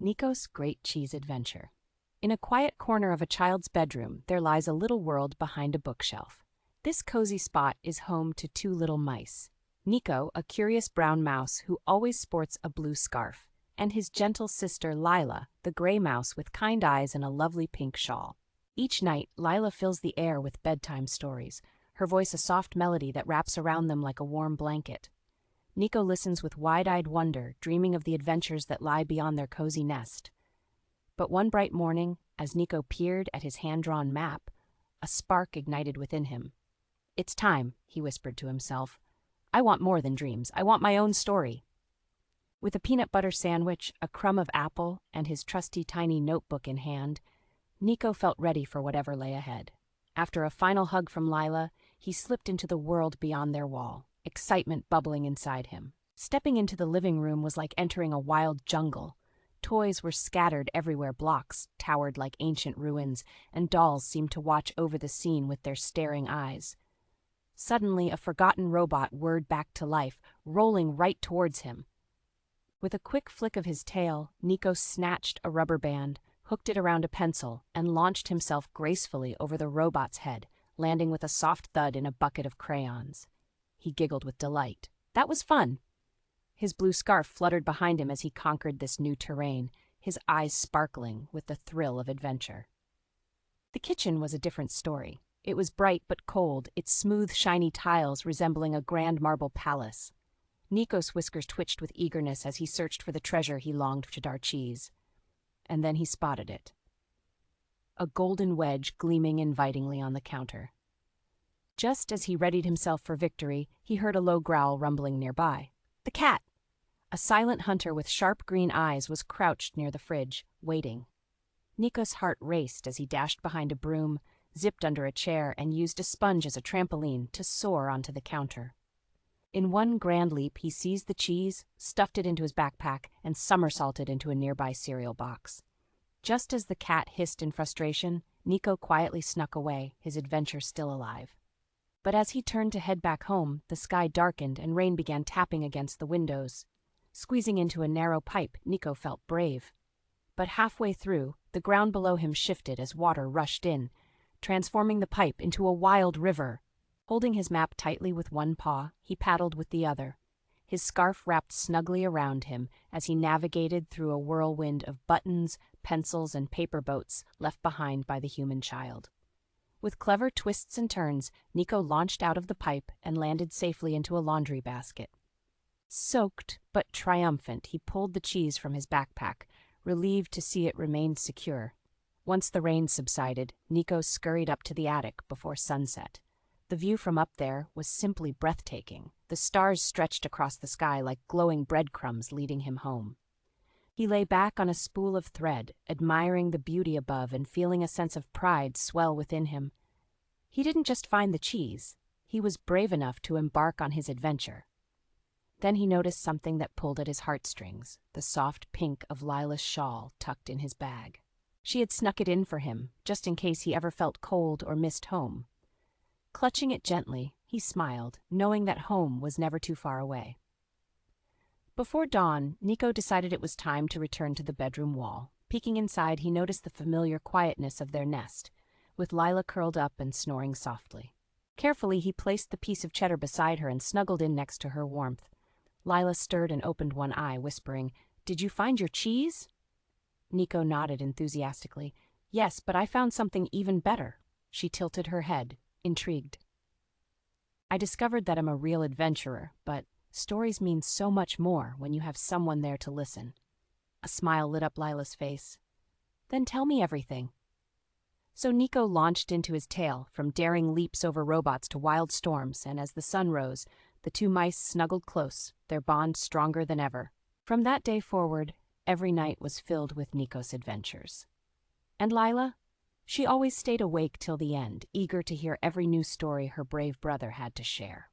Niko's Great Cheese Adventure. In a quiet corner of a child's bedroom, there lies a little world behind a bookshelf. This cozy spot is home to two little mice. Niko, a curious brown mouse who always sports a blue scarf, and his gentle sister Lila, the gray mouse with kind eyes and a lovely pink shawl. Each night, Lila fills the air with bedtime stories, her voice a soft melody that wraps around them like a warm blanket. Niko listens with wide-eyed wonder, dreaming of the adventures that lie beyond their cozy nest. But one bright morning, as Niko peered at his hand-drawn map, a spark ignited within him. "It's time," he whispered to himself. "I want more than dreams. I want my own story." With a peanut butter sandwich, a crumb of apple, and his trusty tiny notebook in hand, Niko felt ready for whatever lay ahead. After a final hug from Lila, he slipped into the world beyond their wall, excitement bubbling inside him. Stepping into the living room was like entering a wild jungle. Toys were scattered everywhere, blocks towered like ancient ruins, and dolls seemed to watch over the scene with their staring eyes. Suddenly, a forgotten robot whirred back to life, rolling right towards him. With a quick flick of his tail, Niko snatched a rubber band, hooked it around a pencil, and launched himself gracefully over the robot's head, landing with a soft thud in a bucket of crayons. He giggled with delight. That was fun. His blue scarf fluttered behind him as he conquered this new terrain, his eyes sparkling with the thrill of adventure. The kitchen was a different story. It was bright but cold, its smooth, shiny tiles resembling a grand marble palace. Niko's whiskers twitched with eagerness as he searched for the treasure he longed to dar cheese. And then he spotted it. A golden wedge gleaming invitingly on the counter. Just as he readied himself for victory, he heard a low growl rumbling nearby. The cat! A silent hunter with sharp green eyes was crouched near the fridge, waiting. Niko's heart raced as he dashed behind a broom, zipped under a chair, and used a sponge as a trampoline to soar onto the counter. In one grand leap, he seized the cheese, stuffed it into his backpack, and somersaulted into a nearby cereal box. Just as the cat hissed in frustration, Niko quietly snuck away, his adventure still alive. But as he turned to head back home, the sky darkened and rain began tapping against the windows. Squeezing into a narrow pipe, Niko felt brave. But halfway through, the ground below him shifted as water rushed in, transforming the pipe into a wild river. Holding his map tightly with one paw, he paddled with the other, his scarf wrapped snugly around him as he navigated through a whirlwind of buttons, pencils, and paper boats left behind by the human child. With clever twists and turns, Niko launched out of the pipe and landed safely into a laundry basket. Soaked but triumphant, he pulled the cheese from his backpack, relieved to see it remained secure. Once the rain subsided, Niko scurried up to the attic before sunset. The view from up there was simply breathtaking. The stars stretched across the sky like glowing breadcrumbs leading him home. He lay back on a spool of thread, admiring the beauty above and feeling a sense of pride swell within him. He didn't just find the cheese. He was brave enough to embark on his adventure. Then he noticed something that pulled at his heartstrings, the soft pink of Lila's shawl tucked in his bag. She had snuck it in for him, just in case he ever felt cold or missed home. Clutching it gently, he smiled, knowing that home was never too far away. Before dawn, Niko decided it was time to return to the bedroom wall. Peeking inside, he noticed the familiar quietness of their nest, with Lila curled up and snoring softly. Carefully, he placed the piece of cheddar beside her and snuggled in next to her warmth. Lila stirred and opened one eye, whispering, "Did you find your cheese?" Niko nodded enthusiastically. "Yes, but I found something even better." She tilted her head, intrigued. "I discovered that I'm a real adventurer, but stories mean so much more when you have someone there to listen." A smile lit up Lila's face. "Then tell me everything." So Niko launched into his tale, from daring leaps over robots to wild storms, and as the sun rose, the two mice snuggled close, their bond stronger than ever. From that day forward, every night was filled with Niko's adventures. And Lila? She always stayed awake till the end, eager to hear every new story her brave brother had to share.